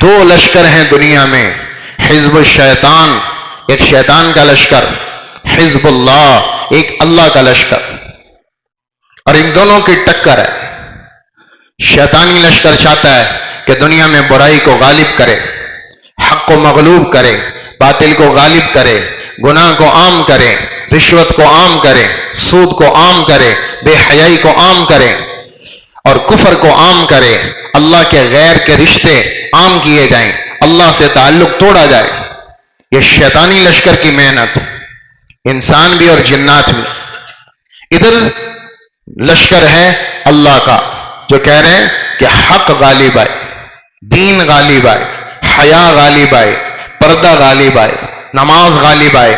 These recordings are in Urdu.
دو لشکر ہیں دنیا میں، حزب الشیطان ایک شیطان کا لشکر، حزب اللہ ایک اللہ کا لشکر، اور ان دونوں کی ٹکر ہے۔ شیطانی لشکر چاہتا ہے کہ دنیا میں برائی کو غالب کرے، حق کو مغلوب کرے، باطل کو غالب کرے، گناہ کو عام کرے، رشوت کو عام کرے، سود کو عام کرے، بے حیائی کو عام کرے، اور کفر کو عام کرے، اللہ کے غیر کے رشتے عام کیے جائیں، اللہ سے تعلق توڑا جائے۔ یہ شیطانی لشکر کی محنت، انسان بھی اور جنات بھی۔ ادھر لشکر ہے اللہ کا جو کہہ رہے ہیں کہ حق غالب آئے، دین غالب آئے، حیا غالب آئے، پردہ غالب آئے، نماز غالب آئے،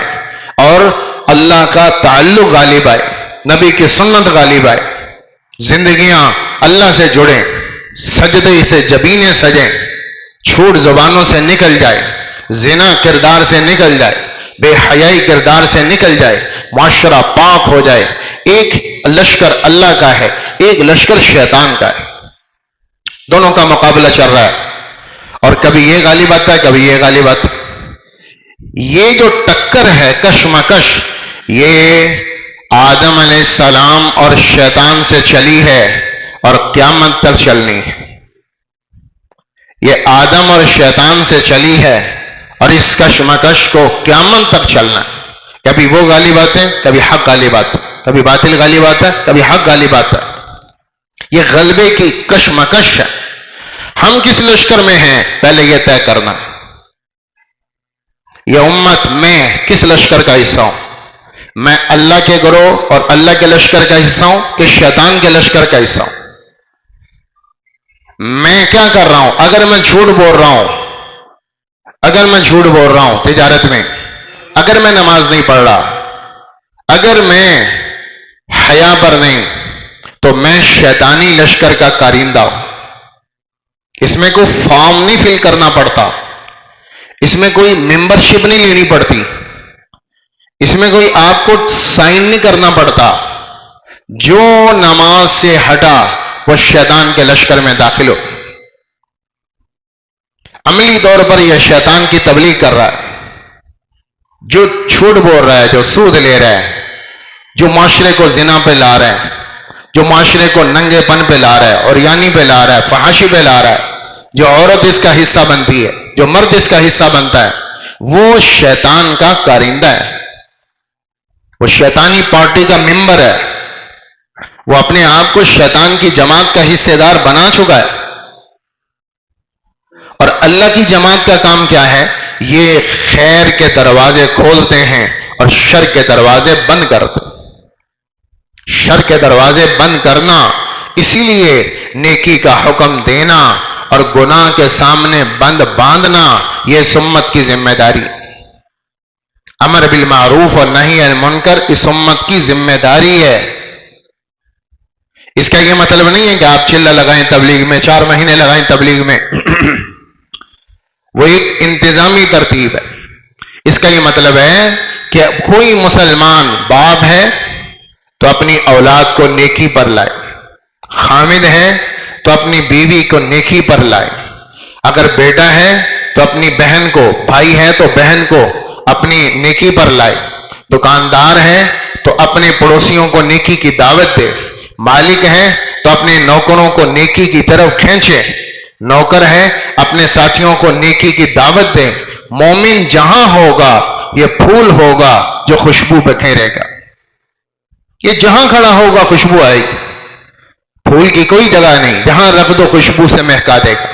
اور اللہ کا تعلق غالب آئے، نبی کی سنت غالب آئے، زندگیاں اللہ سے جڑیں، سجدے سے جبینیں سجیں، جھوٹ زبانوں سے نکل جائے، زنا کردار سے نکل جائے، بے حیائی کردار سے نکل جائے، معاشرہ پاک ہو جائے۔ ایک لشکر اللہ کا ہے، ایک لشکر شیطان کا ہے، دونوں کا مقابلہ چل رہا ہے، اور کبھی یہ غالب آتا ہے، کبھی یہ غالب آتا ہے۔ یہ جو ٹکر ہے، کشمکش، یہ آدم علیہ السلام اور شیطان سے چلی ہے اور قیامت تک چلنی ہے۔ یہ آدم اور شیطان سے چلی ہے اور اس کشمکش کو قیامت تک چلنا ہے۔ کبھی وہ غالب آتے ہیں، کبھی حق غالب آتا ہے، کبھی باطل غالب آتا ہے، کبھی حق غالب آتا ہے۔ یہ غلبے کی کشمکش ہے۔ ہم کس لشکر میں ہیں پہلے یہ طے کرنا۔ یہ امت میں کس لشکر کا حصہ ہوں؟ میں اللہ کے گروہ اور اللہ کے لشکر کا حصہ ہوں کہ شیطان کے لشکر کا حصہ ہوں؟ میں کیا کر رہا ہوں؟ اگر میں جھوٹ بول رہا ہوں، اگر میں جھوٹ بول رہا ہوں تجارت میں، اگر میں نماز نہیں پڑھ رہا، اگر میں حیا پر نہیں، تو میں شیطانی لشکر کا کارندہ ہوں۔ اس میں کوئی فارم نہیں فل کرنا پڑتا، اس میں کوئی ممبرشپ نہیں لینی پڑتی، اس میں کوئی آپ کو سائن نہیں کرنا پڑتا۔ جو نماز سے ہٹا وہ شیطان کے لشکر میں داخل ہو۔ عملی طور پر یہ شیطان کی تبلیغ کر رہا ہے، جو جھوٹ بول رہا ہے، جو سود لے رہا ہے، جو معاشرے کو زنا پہ لا رہا ہے، جو معاشرے کو ننگے پن پہ لا رہا ہے، عریانی پہ لا رہا ہے، فحاشی پہ لا رہا ہے، جو عورت اس کا حصہ بنتی ہے، جو مرد اس کا حصہ بنتا ہے، وہ شیطان کا کارندہ ہے، وہ شیطانی پارٹی کا ممبر ہے، وہ اپنے آپ کو شیطان کی جماعت کا حصے دار بنا چکا ہے۔ اور اللہ کی جماعت کا کام کیا ہے؟ یہ خیر کے دروازے کھولتے ہیں اور شر کے دروازے بند کرتے ہیں۔ شر کے دروازے بند کرنا، اسی لیے نیکی کا حکم دینا اور گناہ کے سامنے بند باندھنا یہ اس امت کی ذمہ داری۔ امر بالمعروف اور نہی عن المنکر اس امت کی ذمہ داری ہے۔ اس کا یہ مطلب نہیں ہے کہ آپ چلہ لگائیں تبلیغ میں، 4 مہینے لگائیں تبلیغ میں، وہ ایک انتظامی ترتیب ہے۔ اس کا یہ مطلب ہے کہ کوئی مسلمان باپ ہے تو اپنی اولاد کو نیکی پر لائے، خامد ہے تو اپنی بیوی کو نیکی پر لائے، اگر بیٹا ہے تو اپنی بہن کو، بھائی ہے تو بہن کو اپنی نیکی پر لائے، دکاندار ہے تو اپنے پڑوسیوں کو نیکی کی دعوت دے، مالک ہے تو اپنے نوکروں کو نیکی کی طرف کھینچے، نوکر ہے اپنے ساتھیوں کو نیکی کی دعوت دے۔ مومن جہاں ہوگا یہ پھول ہوگا جو خوشبو بکھیرے گا، یہ جہاں کھڑا ہوگا خوشبو آئے گی، پھول کی کوئی جگہ نہیں، جہاں رکھ دو خوشبو سے مہکا دے گا،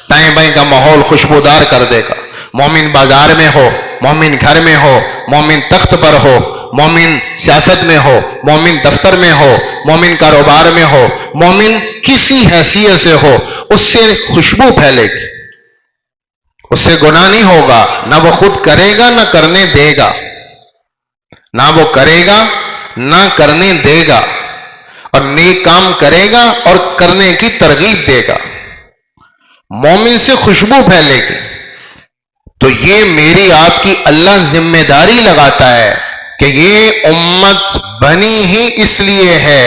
دائیں بائیں کا ماحول خوشبودار کر دے گا۔ مومن بازار میں ہو، مومن گھر میں ہو، مومن تخت پر ہو، مومن سیاست میں ہو، مومن دفتر میں ہو، مومن کاروبار میں ہو، مومن کسی حیثیت سے ہو، اس سے خوشبو پھیلے گی، اس سے گناہ نہیں ہوگا، نہ وہ خود کرے گا نہ کرنے دے گا، نہ وہ کرے گا نہ کرنے دے گا، اور نیک کام کرے گا اور کرنے کی ترغیب دے گا، مومن سے خوشبو پھیلے گی۔ تو یہ میری آپ کی اللہ ذمہ داری لگاتا ہے کہ یہ امت بنی ہی اس لیے ہے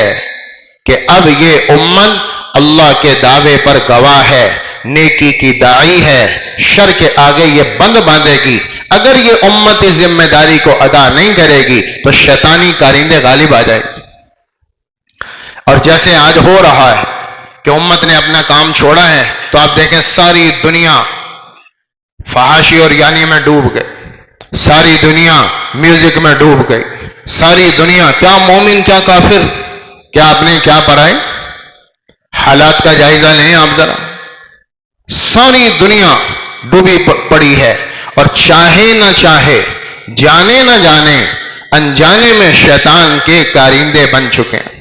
کہ اب یہ امت اللہ کے دعوے پر گواہ ہے، نیکی کی داعی ہے، شر کے آگے یہ بند باندھے گی۔ اگر یہ امت اس ذمہ داری کو ادا نہیں کرے گی تو شیطانی کارندے غالب آ جائے گی۔ اور جیسے آج ہو رہا ہے کہ امت نے اپنا کام چھوڑا ہے، تو آپ دیکھیں ساری دنیا فحاشی اور یعنی میں ڈوب گئے، ساری دنیا میوزک میں ڈوب گئی، ساری دنیا، کیا مومن کیا کافر، کیا اپنے کیا پرائے، حالات کا جائزہ لیں آپ ذرا۔ ساری دنیا ڈوبی پڑی ہے، اور چاہے نہ چاہے، جانے نہ جانے، انجانے میں شیطان کے کارندے بن چکے ہیں،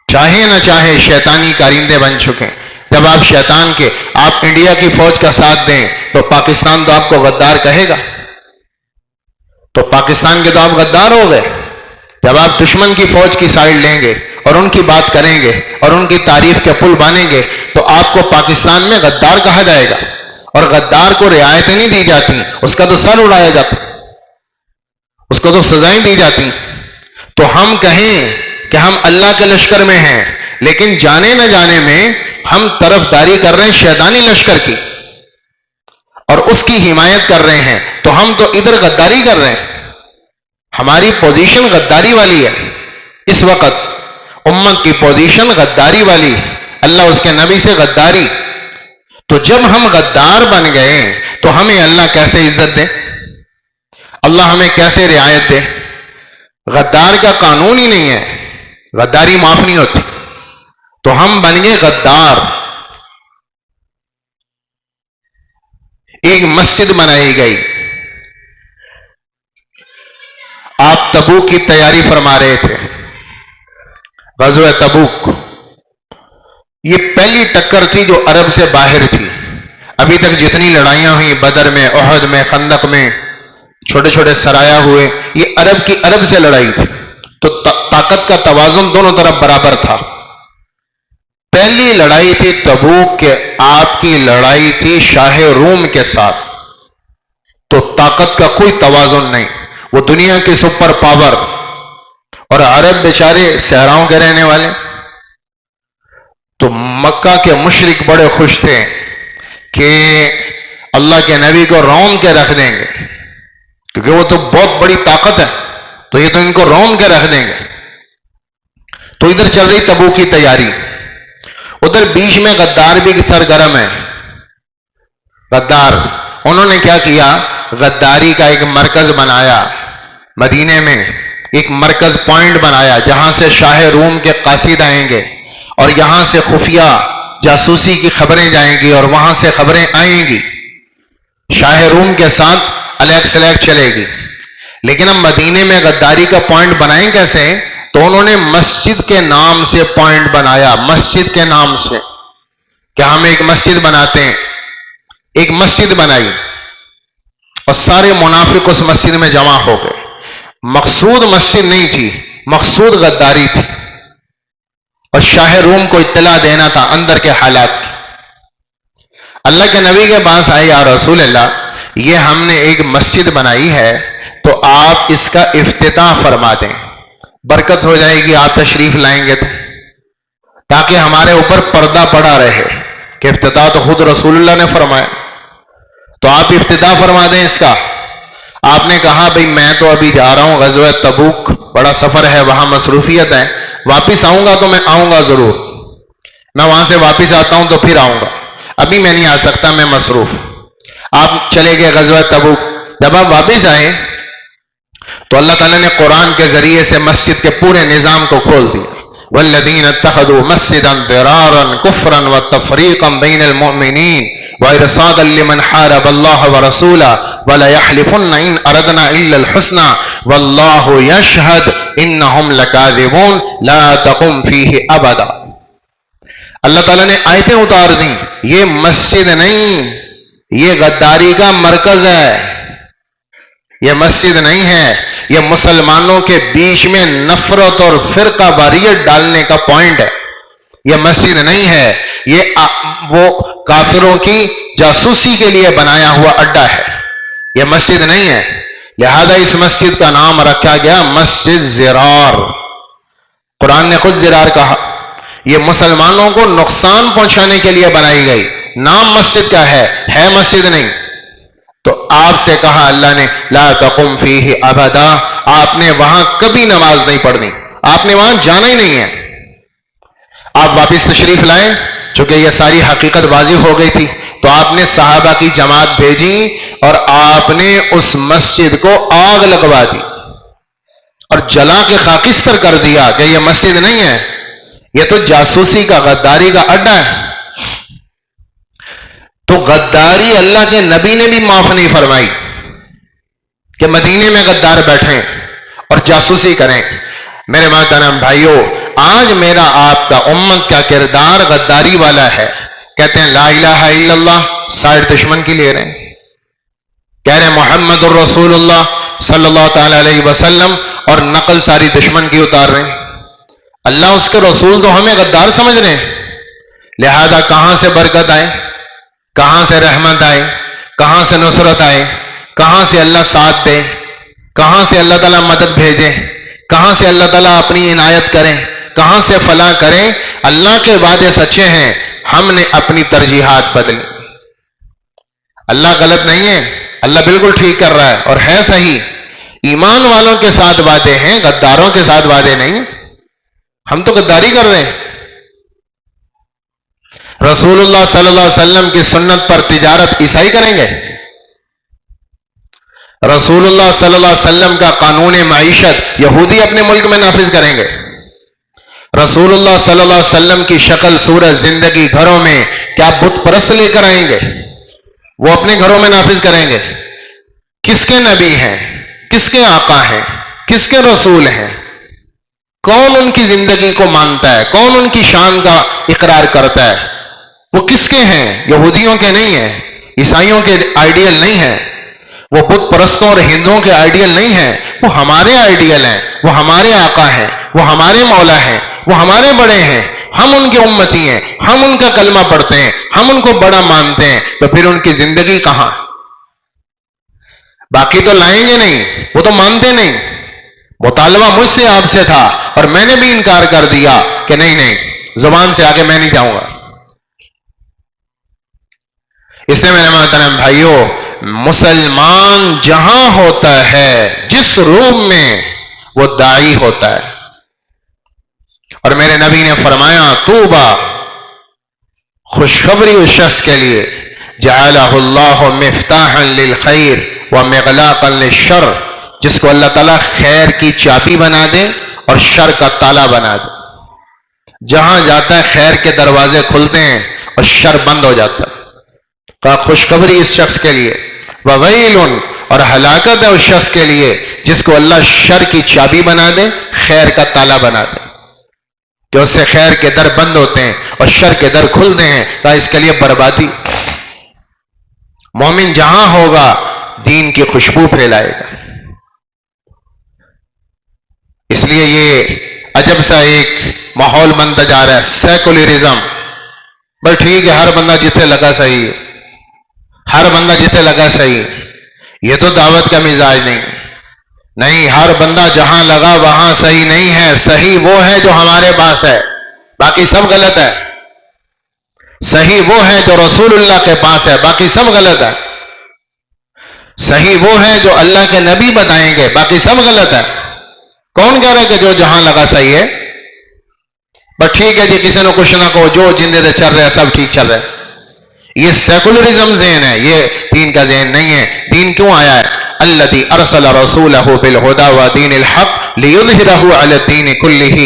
چاہے نہ چاہے شیطانی کارندے بن چکے ہیں۔ جب آپ شیطان کے، آپ انڈیا کی فوج کا ساتھ دیں تو پاکستان تو آپ کو غدار کہے گا، تو پاکستان کے تو آپ غدار ہو گئے۔ جب آپ دشمن کی فوج کی سائیڈ لیں گے اور ان کی بات کریں گے اور ان کی تعریف کے پل باندھیں گے تو آپ کو پاکستان میں غدار کہا جائے گا، اور غدار کو رعایتیں نہیں دی جاتی، اس کا تو سر اڑایا جاتا، اس کو تو سزائیں دی جاتی۔ تو ہم کہیں کہ ہم اللہ کے لشکر میں ہیں، لیکن جانے نہ جانے میں ہم طرفداری کر رہے ہیں شیطانی لشکر کی اور اس کی حمایت کر رہے ہیں، تو ہم تو ادھر غداری کر رہے ہیں، ہماری پوزیشن غداری والی ہے۔ اس وقت امت کی پوزیشن غداری والی، اللہ اس کے نبی سے غداری۔ تو جب ہم غدار بن گئے تو ہمیں اللہ کیسے عزت دے، اللہ ہمیں کیسے رعایت دے؟ غدار کا قانون ہی نہیں ہے، غداری معاف نہیں ہوتی، تو ہم بن گئے غدار۔ ایک مسجد بنائی گئی، آپ تبوک کی تیاری فرما رہے تھے، غزوہ تبوک، یہ پہلی ٹکر تھی جو عرب سے باہر تھی۔ ابھی تک جتنی لڑائیاں ہوئی، بدر میں، احد میں، خندق میں، چھوٹے چھوٹے سرایا ہوئے، یہ عرب کی عرب سے لڑائی تھی، تو طاقت کا توازن دونوں طرف برابر تھا۔ پہلی لڑائی تھی تبوک کے، آپ کی لڑائی تھی شاہ روم کے ساتھ، تو طاقت کا کوئی توازن نہیں، وہ دنیا کے سپر پاور، اور عرب بیچارے صحراؤں کے رہنے والے۔ تو مکہ کے مشرک بڑے خوش تھے کہ اللہ کے نبی کو رون کے رکھ دیں گے، کیونکہ وہ تو بہت بڑی طاقت ہے، تو یہ تو ان کو رون کے رکھ دیں گے۔ تو ادھر چل رہی تبوک کی تیاری، ادھر بیچ میں غدار بھی سرگرم ہے۔ غدار انہوں نے کیا کیا، غداری کا ایک مرکز بنایا، مدینے میں ایک مرکز پوائنٹ بنایا جہاں سے شاہ روم کے قاصد آئیں گے، اور یہاں سے خفیہ جاسوسی کی خبریں جائیں گی، اور وہاں سے خبریں آئیں گی، شاہ روم کے ساتھ الیک سلیک چلے گی۔ لیکن ہم مدینے میں غداری کا پوائنٹ بنائیں کیسے؟ تو انہوں نے مسجد کے نام سے پوائنٹ بنایا، مسجد کے نام سے، کہ ہم ایک مسجد بناتے ہیں۔ ایک مسجد بنائی اور سارے منافق اس مسجد میں جمع ہو گئے۔ مقصود مسجد نہیں تھی، مقصود غداری تھی، اور شاہ روم کو اطلاع دینا تھا اندر کے حالات کی۔ اللہ کے نبی کے پاس آئے، یا رسول اللہ، یہ ہم نے ایک مسجد بنائی ہے، تو آپ اس کا افتتاح فرما دیں، برکت ہو جائے گی آپ تشریف لائیں گے تو، تاکہ ہمارے اوپر پردہ پڑا رہے کہ افتتاح تو خود رسول اللہ نے فرمایا، تو آپ افتتاح فرما دیں اس کا۔ آپ نے کہا بھئی میں تو ابھی جا رہا ہوں غزوہ تبوک، بڑا سفر ہے، وہاں مصروفیت ہے، واپس آؤں گا تو میں آؤں گا ضرور، میں وہاں سے واپس آتا ہوں تو پھر آؤں گا، ابھی میں نہیں آ سکتا، میں مصروف۔ آپ چلے گئے غزوہ تبوک۔ جب آپ واپس آئے تو اللہ تعالیٰ نے قرآن کے ذریعے سے مسجد کے پورے نظام کو کھول دیا۔ والذین اتخذوا مسجدا ضرارا کفرا وتفریقا بین المؤمنین وارصادا لمن حارب اللہ ورسولہ وليحلفن ان اردنا الا الحسنى واللہ یشہد انہم لکاذبون لا تقم فیہ ابدا۔ اللہ تعالیٰ نے آیتیں اتار دیں، یہ مسجد نہیں، یہ غداری کا مرکز ہے، یہ مسجد نہیں ہے، یہ مسلمانوں کے بیچ میں نفرت اور فرقہ واریت ڈالنے کا پوائنٹ ہے، یہ مسجد نہیں ہے، یہ وہ کافروں کی جاسوسی کے لیے بنایا ہوا اڈا ہے، یہ مسجد نہیں ہے۔ لہذا اس مسجد کا نام رکھا گیا مسجد زرار۔ قرآن نے خود زرار کہا، یہ مسلمانوں کو نقصان پہنچانے کے لیے بنائی گئی. نام مسجد کا ہے مسجد نہیں. تو آپ سے کہا اللہ نے لا تقم فیہ ابدا، آپ نے وہاں کبھی نماز نہیں پڑھنی، آپ نے وہاں جانا ہی نہیں ہے. آپ واپس تشریف لائے، چونکہ یہ ساری حقیقت واضح ہو گئی تھی، تو آپ نے صحابہ کی جماعت بھیجی اور آپ نے اس مسجد کو آگ لگوا دی اور جلا کے خاکستر کر دیا کہ یہ مسجد نہیں ہے، یہ تو جاسوسی کا، غداری کا اڈا ہے. تو غداری اللہ کے نبی نے بھی معاف نہیں فرمائی کہ مدینے میں غدار بیٹھیں اور جاسوسی کریں. میرے محترم بھائیوں، آج میرا آپ کا امت کا کردار غداری والا ہے. کہتے ہیں لا الہ الا اللہ، سائڈ دشمن کی لے رہے ہیں. کہہ رہے ہیں محمد الرسول اللہ صلی اللہ تعالی علیہ وسلم، اور نقل ساری دشمن کی اتار رہے ہیں. اللہ اس کے رسول تو ہمیں غدار سمجھ رہے ہیں. لہذا کہاں سے برکت آئے، کہاں سے رحمت آئے، کہاں سے نصرت آئے، کہاں سے اللہ ساتھ دے، کہاں سے اللہ تعالیٰ مدد بھیجے، کہاں سے اللہ تعالیٰ اپنی عنایت کریں، کہاں سے فلاح کریں. اللہ کے وعدے سچے ہیں، ہم نے اپنی ترجیحات بدلی. اللہ غلط نہیں ہے، اللہ بالکل ٹھیک کر رہا ہے اور ہے صحیح. ایمان والوں کے ساتھ وعدے ہیں، غداروں کے ساتھ وعدے نہیں. ہم تو غداری کر رہے ہیں. رسول اللہ صلی اللہ علیہ وسلم کی سنت پر تجارت عیسائی کریں گے؟ رسول اللہ صلی اللہ علیہ وسلم کا قانون معیشت یہودی اپنے ملک میں نافذ کریں گے؟ رسول اللہ صلی اللہ علیہ وسلم کی شکل صورت زندگی گھروں میں کیا بت پرست لے کر آئیں گے؟ وہ اپنے گھروں میں نافذ کریں گے. کس کے نبی ہیں، کس کے آقا ہیں، کس کے رسول ہیں؟ کون ان کی زندگی کو مانتا ہے، کون ان کی شان کا اقرار کرتا ہے؟ وہ کس کے ہیں؟ یہودیوں کے نہیں ہیں، عیسائیوں کے آئیڈیل نہیں ہیں، وہ بت پرستوں اور ہندوؤں کے آئیڈیل نہیں ہیں. وہ ہمارے آئیڈیل ہیں، وہ ہمارے آقا ہیں، وہ ہمارے مولا ہیں، وہ ہمارے بڑے ہیں. ہم ان کے امتی ہیں، ہم ان کا کلمہ پڑھتے ہیں، ہم ان کو بڑا مانتے ہیں. تو پھر ان کی زندگی کہاں؟ باقی تو لائیں گے نہیں، وہ تو مانتے نہیں. مطالبہ مجھ سے آپ سے تھا اور میں نے بھی انکار کر دیا کہ نہیں، زبان سے آگے میں نہیں جاؤں گا. اس لیے میرے محترم بھائیوں، مسلمان جہاں ہوتا ہے، جس روم میں، وہ داعی ہوتا ہے. اور میرے نبی نے فرمایا طوبا، خوشخبری اس شخص کے لیے جعلہ اللہ مفتاحا للخیر ومغلاقا للشر، جس کو اللہ تعالیٰ خیر کی چابی بنا دے اور شر کا تالا بنا دے. جہاں جاتا ہے خیر کے دروازے کھلتے ہیں اور شر بند ہو جاتا ہے. کہا خوشخبری اس شخص کے لیے، وویل، اور ہلاکت ہے اس شخص کے لیے جس کو اللہ شر کی چابی بنا دے، خیر کا تالا بنا دے، کہ اس سے خیر کے در بند ہوتے ہیں اور شر کے در کھلتے ہیں. کہا اس کے لیے بربادی. مومن جہاں ہوگا دین کی خوشبو پھیلائے گا. اس لیے یہ عجب سا ایک ماحول بنتا جا رہا ہے، سیکولرزم. بس ٹھیک ہے، ہر بندہ جتنے لگا صحیح ہے، ہر بندہ جتنے لگا صحیح. یہ تو دعوت کا مزاج نہیں. ہر بندہ جہاں لگا وہاں صحیح نہیں ہے. صحیح وہ ہے جو ہمارے پاس ہے، باقی سب غلط ہے. صحیح وہ ہے جو رسول اللہ کے پاس ہے، باقی سب غلط ہے. صحیح وہ ہے جو اللہ کے نبی بتائیں گے، باقی سب غلط ہے. کون کہہ رہا ہے کہ جو جہاں لگا صحیح ہے؟ بس ٹھیک ہے جی، کسی نے کچھ نہ کہو، جو جن دے چل رہے ہیں سب ٹھیک چل رہا ہے. یہ سیکولرزم ذہن ہے، یہ دین کا ذہن نہیں ہے. دین کیوں آیا ہے؟ الذی ارسل رسولہ بالہدی ودین الحق لیظہرہ علی الدین کلہ.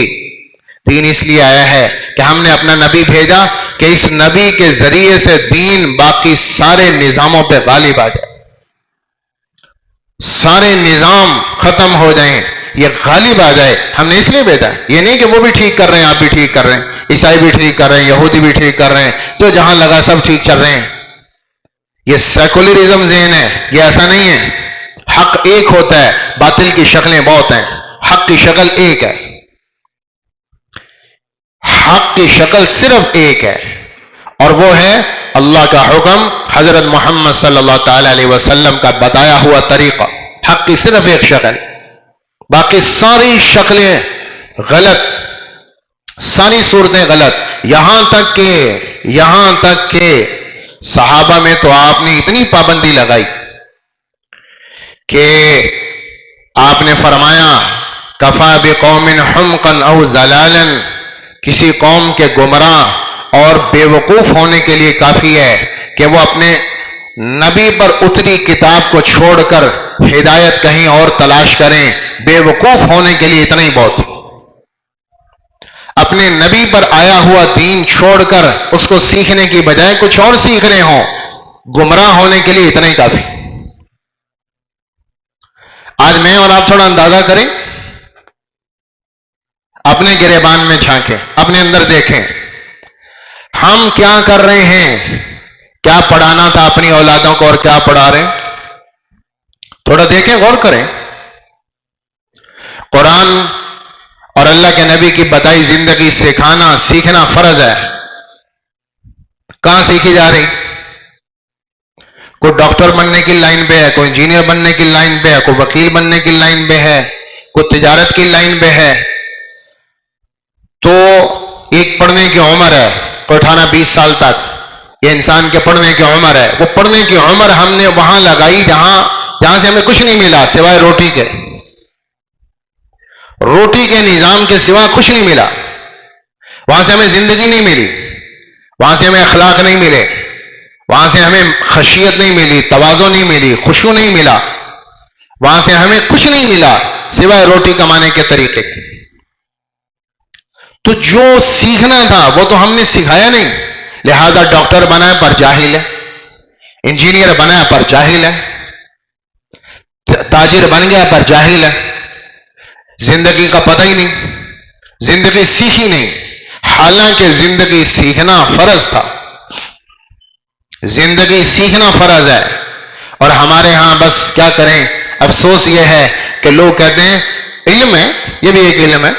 دین اس لیے آیا ہے کہ ہم نے اپنا نبی بھیجا کہ اس نبی کے ذریعے سے دین باقی سارے نظاموں پہ غالب آ جائے، سارے نظام ختم ہو جائیں، یہ غالب آ جائے. ہم نے اس لیے بھیجا. یہ نہیں کہ وہ بھی ٹھیک کر رہے ہیں، آپ بھی ٹھیک کر رہے ہیں، عیسائی بھی ٹھیک کر رہے ہیں، یہودی بھی ٹھیک کر رہے ہیں، جو جہاں لگا سب ٹھیک چل رہے ہیں. یہ سیکولرزم ذہن ہے. یہ ایسا نہیں ہے. حق ایک ہوتا ہے، باطل کی شکلیں بہت ہیں. حق کی شکل ایک ہے، حق کی شکل صرف ایک ہے، اور وہ ہے اللہ کا حکم، حضرت محمد صلی اللہ تعالی علیہ وسلم کا بتایا ہوا طریقہ. حق کی صرف ایک شکل، باقی ساری شکلیں غلط، ساری صورتیں غلط، یہاں تک کہ صحابہ میں تو آپ نے اتنی پابندی لگائی کہ آپ نے فرمایا کفا بقوم حمقا او ضلالا، کسی قوم کے گمراہ اور بے وقوف ہونے کے لیے کافی ہے کہ وہ اپنے نبی پر اتری کتاب کو چھوڑ کر ہدایت کہیں اور تلاش کریں. بے وقوف ہونے کے لیے اتنا ہی بہت. اپنے نبی پر آیا ہوا دین چھوڑ کر اس کو سیکھنے کی بجائے کچھ اور سیکھ رہے ہوں، گمراہ ہونے کے لیے اتنا ہی کافی. آج میں اور آپ تھوڑا اندازہ کریں، اپنے گریبان میں جھانکیں، اپنے اندر دیکھیں، ہم کیا کر رہے ہیں، کیا پڑھانا تھا اپنی اولادوں کو اور کیا پڑھا رہے ہیں. تھوڑا دیکھیں، غور کریں. قرآن اور اللہ کے نبی کی بتائی زندگی سیکھنا فرض ہے. کہاں سیکھی جا رہی؟ کوئی ڈاکٹر بننے کی لائن پہ ہے، کوئی انجینئر بننے کی لائن پہ ہے، کوئی وکیل بننے کی لائن پہ ہے، کوئی تجارت کی لائن پہ ہے. تو ایک پڑھنے کی عمر ہے، کوئی 18-20 سال تک یہ انسان کے پڑھنے کی عمر ہے. وہ پڑھنے کی عمر ہم نے وہاں لگائی جہاں سے ہمیں کچھ نہیں ملا سوائے روٹی کے. روٹی کے نظام کے سوا کچھ نہیں ملا. وہاں سے ہمیں زندگی نہیں ملی، وہاں سے ہمیں اخلاق نہیں ملے، وہاں سے ہمیں خشیت نہیں ملی، تواضع نہیں ملی، خشوع نہیں ملا. وہاں سے ہمیں کچھ نہیں ملا سوائے روٹی کمانے کے طریقے کے. تو جو سیکھنا تھا وہ تو ہم نے سکھایا نہیں. لہذا ڈاکٹر بنا پر جاہل ہے، انجینئر بنا پر جاہل ہے، تاجر بن گیا پر جاہل ہے. زندگی کا پتہ ہی نہیں، زندگی سیکھی نہیں. حالانکہ زندگی سیکھنا فرض تھا، زندگی سیکھنا فرض ہے. اور ہمارے ہاں بس کیا کریں، افسوس یہ ہے کہ لوگ کہتے ہیں علم ہے، یہ بھی ایک علم ہے.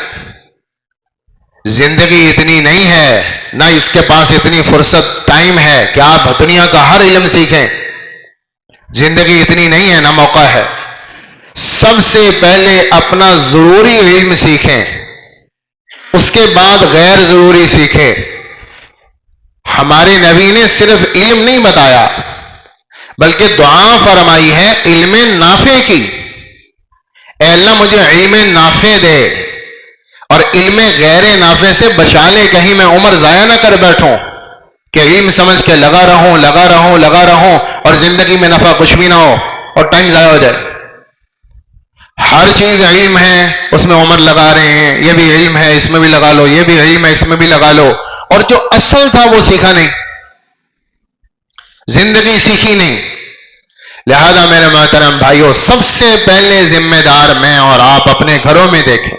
زندگی اتنی نہیں ہے، نہ اس کے پاس اتنی فرصت ٹائم ہے کہ آپ دنیا کا ہر علم سیکھیں. زندگی اتنی نہیں ہے، نہ موقع ہے. سب سے پہلے اپنا ضروری علم سیکھیں، اس کے بعد غیر ضروری سیکھیں. ہمارے نبی نے صرف علم نہیں بتایا بلکہ دعا فرمائی ہے علم نافع کی. اے اللہ مجھے علم نافع دے اور علم غیر نافع سے بچا لے، کہیں میں عمر ضائع نہ کر بیٹھوں کہ علم سمجھ کے لگا رہوں اور زندگی میں نفع کچھ بھی نہ ہو اور ٹائم ضائع ہو جائے. ہر چیز علم ہے، اس میں عمر لگا رہے ہیں، یہ بھی علم ہے اس میں بھی لگا لو، یہ بھی علم ہے اس میں بھی لگا لو، اور جو اصل تھا وہ سیکھا نہیں، زندگی سیکھی نہیں. لہذا میرے محترم بھائیوں، سب سے پہلے ذمہ دار میں اور آپ اپنے گھروں میں دیکھیں.